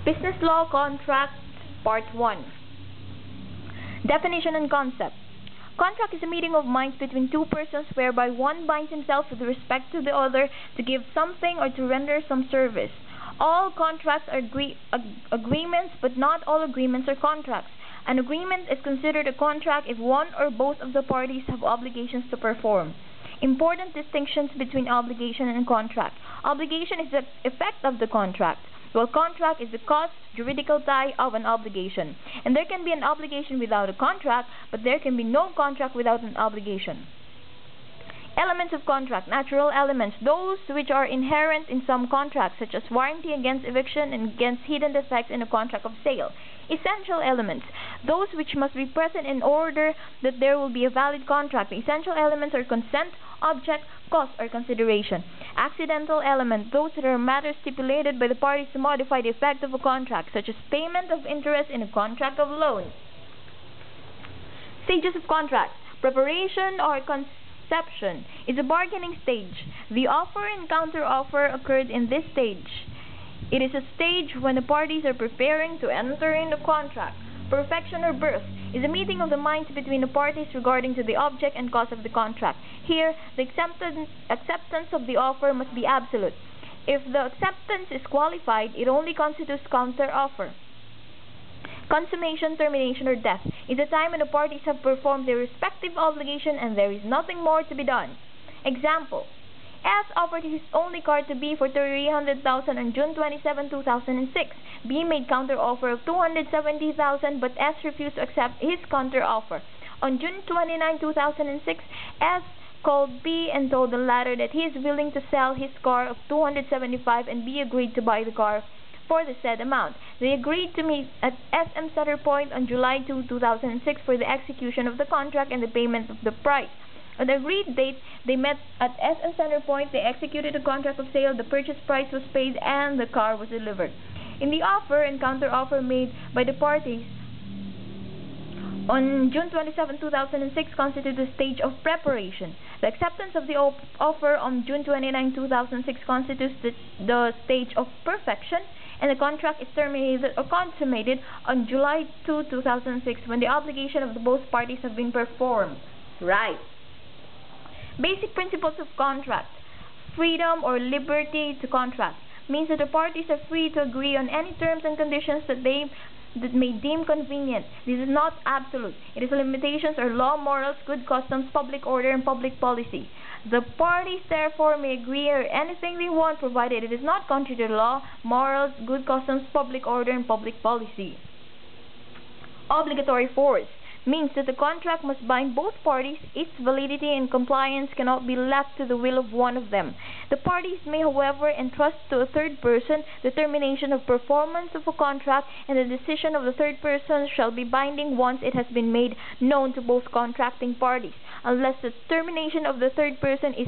Business Law Contract Part 1. Definition and concept. Contract is a meeting of minds between two persons whereby one binds himself with respect to the other to give something or to render some service. All contracts are agreements, but not all agreements are contracts. An agreement is considered a contract if one or both of the parties have obligations to perform. Important distinctions between obligation and contract. Obligation is the effect of the contract, while contract is the cause, juridical tie of an obligation. And there can be an obligation without a contract, but there can be no contract without an obligation. Elements of contract. Natural elements, those which are inherent in some contracts, such as warranty against eviction and against hidden defects in a contract of sale. Essential elements, those which must be present in order that there will be a valid contract. The essential elements are consent, object, cost, or consideration. Accidental elements, those that are matters stipulated by the parties to modify the effect of a contract, such as payment of interest in a contract of loan. Stages of contract. Preparation or conception is a bargaining stage. The offer and counter-offer occurred in this stage. It is a stage when the parties are preparing to enter into contract. Perfection or birth is a meeting of the minds between the parties regarding to the object and cause of the contract. Here, the acceptance of the offer must be absolute. If the acceptance is qualified, it only constitutes counter-offer. Consummation, termination, or death is a time when the parties have performed their respective obligation and there is nothing more to be done. Example: S offered his only car to B for $300,000 on June 27, 2006. B made counter-offer of $270,000, but S refused to accept his counter-offer. On June 29, 2006, S called B and told the latter that he is willing to sell his car of $275,000, and B agreed to buy the car for the said amount. They agreed to meet at SM Center Point on July 2, 2006 for the execution of the contract and the payment of the price. On the agreed date, they met at SM Center Point, they executed a contract of sale, the purchase price was paid, and the car was delivered. In the offer and counter-offer made by the parties on June 27, 2006 constitute the stage of preparation. The acceptance of the offer on June 29, 2006 constitutes the stage of perfection, and the contract is terminated or consummated on July 2, 2006 when the obligation of both parties have been performed. Right. Basic principles of contract. Freedom or liberty to contract means that the parties are free to agree on any terms and conditions that may deem convenient. This is not absolute. It is limitations or law, morals, good customs, public order, and public policy. The parties therefore may agree on anything they want, provided it is not contrary to law, morals, good customs, public order, and public policy. Obligatory force means that the contract must bind both parties. Its validity and compliance cannot be left to the will of one of them. The parties may, however, entrust to a third person the termination of performance of a contract, and the decision of the third person shall be binding once it has been made known to both contracting parties, unless the termination of the third person is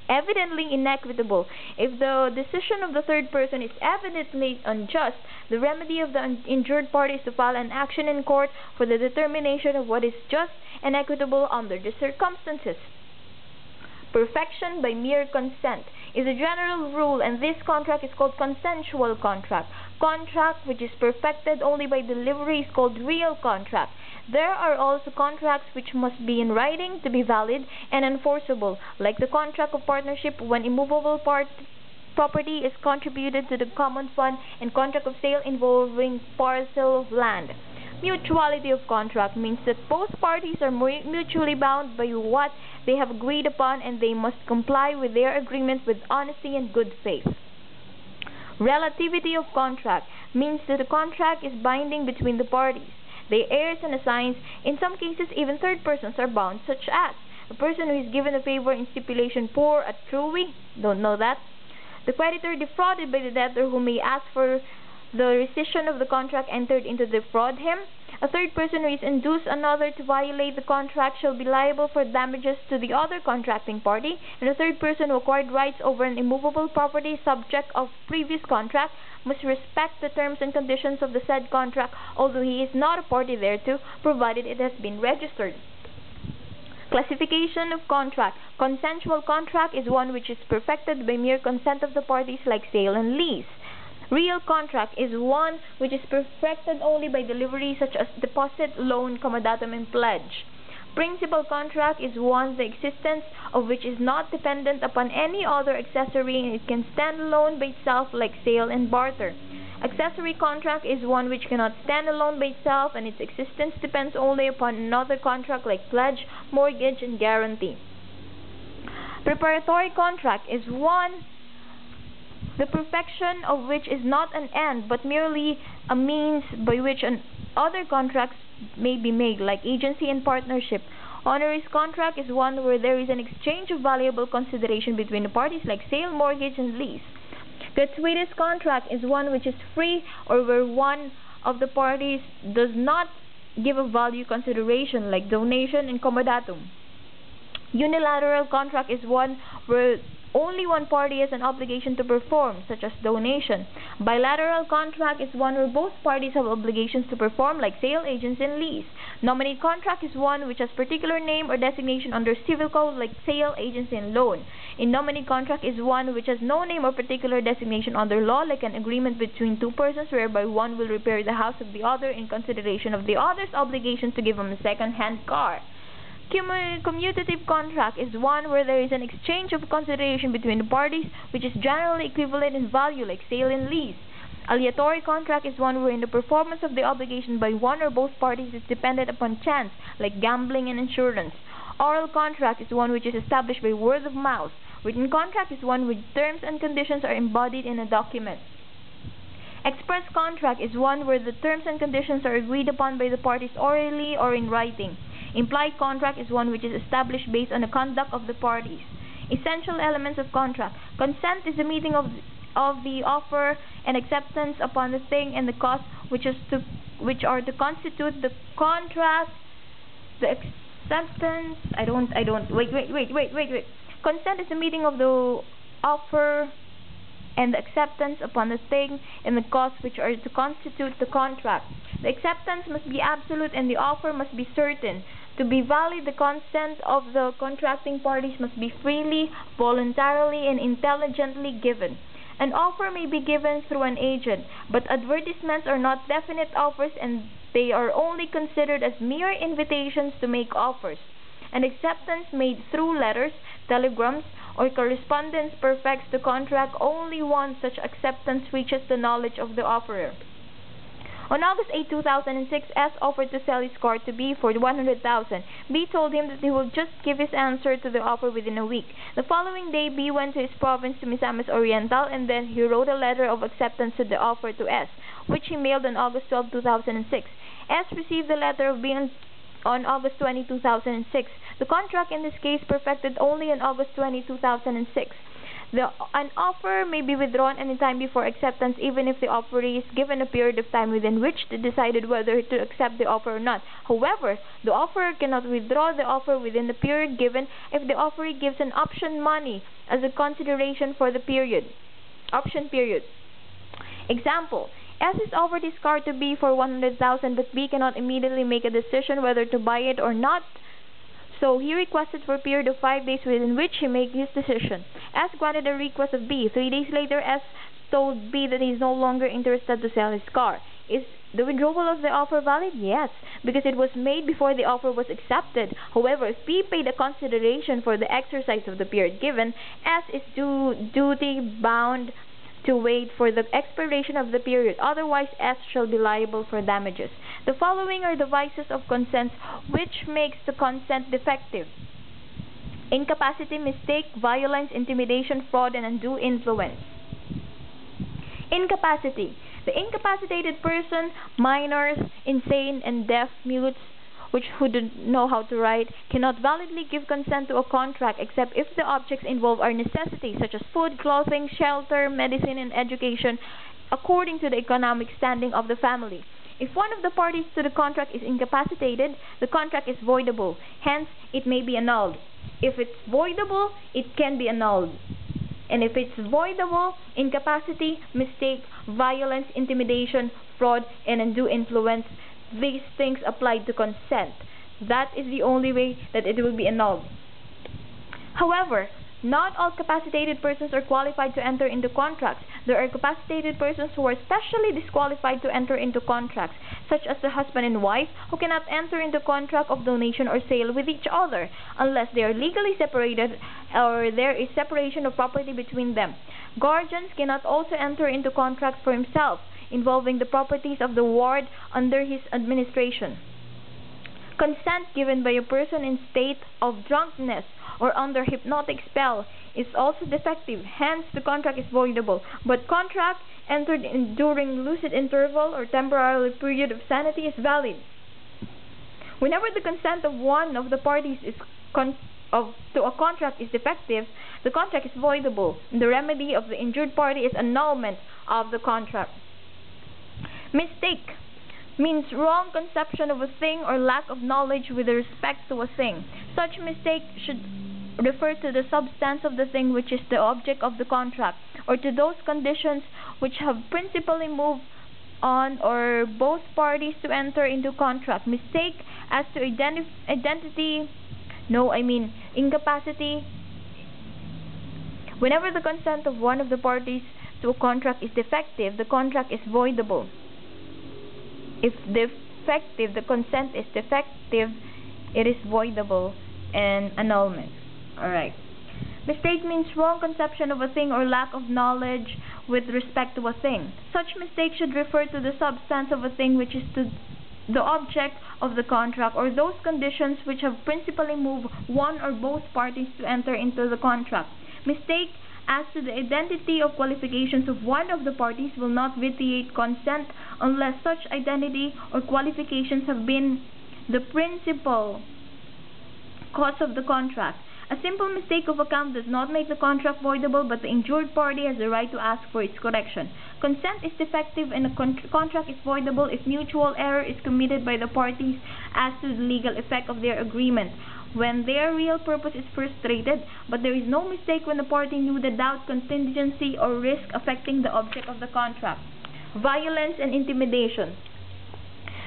evidently inequitable. If the decision of the third person is evidently unjust, the remedy of the injured party is to file an action in court for the determination of what is just and equitable under the circumstances. Perfection by mere consent is a general rule, and this contract is called consensual contract. Contract which is perfected only by delivery is called real contract. There are also contracts which must be in writing to be valid and enforceable, like the contract of partnership when immovable property is contributed to the common fund, and contract of sale involving parcel of land. Mutuality of contract means that both parties are mutually bound by what they have agreed upon, and they must comply with their agreement with honesty and good faith. Relativity of contract means that the contract is binding between the parties. The heirs and assigns, in some cases even third persons are bound, such as a person who is given a favor in stipulation poor at truly, don't know that, the creditor defrauded by the debtor who may ask for the rescission of the contract entered into to defraud him. A third person who is induced another to violate the contract shall be liable for damages to the other contracting party, and a third person who acquired rights over an immovable property subject of previous contract must respect the terms and conditions of the said contract, although he is not a party thereto, provided it has been registered. Classification of contract. Consensual contract is one which is perfected by mere consent of the parties, like sale and lease. Real contract is one which is perfected only by delivery, such as deposit, loan, comodatum, and pledge. Principal contract is one the existence of which is not dependent upon any other accessory, and it can stand alone by itself, like sale and barter. Accessory contract is one which cannot stand alone by itself, and its existence depends only upon another contract, like pledge, mortgage, and guarantee. Preparatory contract is one the perfection of which is not an end, but merely a means by which other contracts may be made, like agency and partnership. Honoris contract is one where there is an exchange of valuable consideration between the parties, like sale, mortgage, and lease. Gratuitous contract is one which is free, or where one of the parties does not give a value consideration, like donation and comodatum. Unilateral contract is one where only one party has an obligation to perform, such as donation. Bilateral contract is one where both parties have obligations to perform, like sale, agency, and lease. Nominee contract is one which has particular name or designation under civil code, like sale, agency, and loan. A nominee contract is one which has no name or particular designation under law, like an agreement between two persons whereby one will repair the house of the other in consideration of the other's obligation to give him a second-hand car. Commutative contract is one where there is an exchange of consideration between the parties which is generally equivalent in value, like sale and lease. Aleatory contract is one wherein the performance of the obligation by one or both parties is dependent upon chance, like gambling and insurance. Oral contract is one which is established by word of mouth. Written contract is one where terms and conditions are embodied in a document. Express contract is one where the terms and conditions are agreed upon by the parties orally or in writing. Implied contract is one which is established based on the conduct of the parties. Essential elements of contract. Consent is the meeting of the offer and acceptance upon the thing and the cost which are to constitute the contract. The acceptance. Wait. Consent is the meeting of the offer and the acceptance upon the thing and the cost which are to constitute the contract. The acceptance must be absolute and the offer must be certain. To be valid, the consent of the contracting parties must be freely, voluntarily, and intelligently given. An offer may be given through an agent, but advertisements are not definite offers, and they are only considered as mere invitations to make offers. An acceptance made through letters, telegrams, or correspondence perfects the contract only once such acceptance reaches the knowledge of the offerer. On August 8, 2006, S offered to sell his car to B for $100,000. B told him that he will just give his answer to the offer within a week. The following day, B went to his province to Misamis Oriental, and then he wrote a letter of acceptance to the offer to S, which he mailed on August 12, 2006. S received the letter of B on August 20, 2006. The contract in this case perfected only on August 20, 2006. An offer may be withdrawn any time before acceptance, even if the offeree is given a period of time within which they decided whether to accept the offer or not. However, the offerer cannot withdraw the offer within the period given if the offeree gives an option money as a consideration for the option period. Example: S is offered his car to B for $100,000, but B cannot immediately make a decision whether to buy it or not. So he requested for a period of 5 days within which he make his decision. S granted the request of B. 3 days later, S told B that he is no longer interested to sell his car. Is the withdrawal of the offer valid? Yes, because it was made before the offer was accepted. However, if B paid a consideration for the exercise of the period given, S is duty bound to wait for the expiration of the period. Otherwise, S shall be liable for damages. The following are the vices of consent which makes the consent defective: incapacity, mistake, violence, intimidation, fraud, and undue influence. Incapacity. The incapacitated person, minors, insane, and deaf, mutes, who don't know how to write, cannot validly give consent to a contract except if the objects involved are necessities such as food, clothing, shelter, medicine, and education according to the economic standing of the family. If one of the parties to the contract is incapacitated, the contract is voidable. Hence, it may be annulled. If it's voidable, it can be annulled. And if it's voidable, incapacity, mistake, violence, intimidation, fraud, and undue influence, these things apply to consent. That is the only way that it will be annulled. However, Not all capacitated persons are qualified to enter into contracts. There are capacitated persons who are specially disqualified to enter into contracts, such as the husband and wife, who cannot enter into contract of donation or sale with each other unless they are legally separated or there is separation of property between them. Guardians cannot also enter into contracts for himself involving the properties of the ward under his administration. Consent given by a person in state of drunkenness or under hypnotic spell is also defective, hence the contract is voidable. But contract entered during lucid interval or temporary period of sanity is valid. Whenever the consent of one of the parties to a contract is defective, the contract is voidable. The remedy of the injured party is annulment of the contract. Mistake means wrong conception of a thing or lack of knowledge with respect to a thing. Such mistake should refer to the substance of the thing which is the object of the contract, or to those conditions which have principally moved on or both parties to enter into contract. Mistake as to incapacity. Whenever the consent of one of the parties to a contract is defective, the contract is voidable. If the consent is defective, it is voidable and annulment. Alright. Mistake means wrong conception of a thing or lack of knowledge with respect to a thing. Such mistake should refer to the substance of a thing which is to the object of the contract, or those conditions which have principally moved one or both parties to enter into the contract. Mistake as to the identity of qualifications of one of the parties will not vitiate consent unless such identity or qualifications have been the principal cause of the contract. A simple mistake of account does not make the contract voidable, but the injured party has the right to ask for its correction. Consent is defective and a contract is voidable if mutual error is committed by the parties as to the legal effect of their agreement, when their real purpose is frustrated, but there is no mistake when the party knew the doubt, contingency, or risk affecting the object of the contract. Violence and intimidation.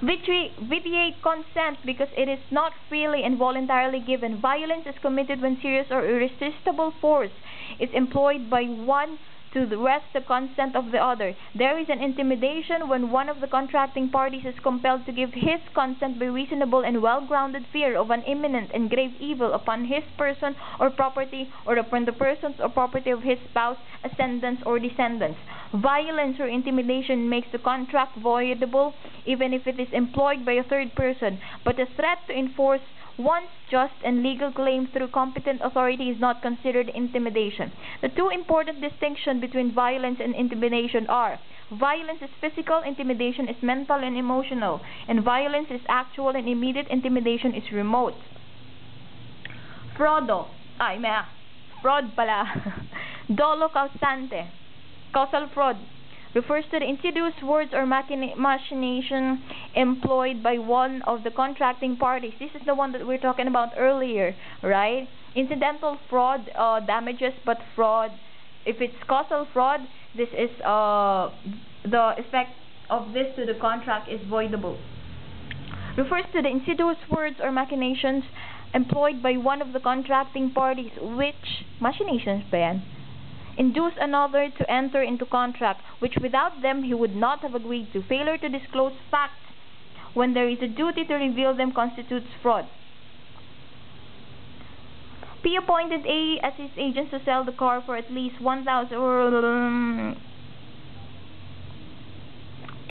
Vitiate consent because it is not freely and voluntarily given. Violence is committed when serious or irresistible force is employed by one to wrest the consent of the other. There is an intimidation when one of the contracting parties is compelled to give his consent by reasonable and well-grounded fear of an imminent and grave evil upon his person or property, or upon the persons or property of his spouse, ascendants, or descendants. Violence or intimidation makes the contract voidable even if it is employed by a third person, but a threat to enforce one's just and legal claim through competent authority is not considered intimidation. The two important distinctions between violence and intimidation are: violence is physical, intimidation is mental and emotional, and violence is actual and immediate, intimidation is remote. Fraud pala. Dolo causante. Causal fraud refers to the insidious words or machination employed by one of the contracting parties. This is the one that we're talking about earlier, right? Incidental fraud damages, but fraud, if it's causal fraud, this is the effect of this to the contract is voidable. Refers to the insidious words or machinations employed by one of the contracting parties, which machinations ba yan? Induce another to enter into contract, which without them he would not have agreed to. Failure to disclose facts when there is a duty to reveal them constitutes fraud. P appointed A as his agents to sell the car for at least 1,000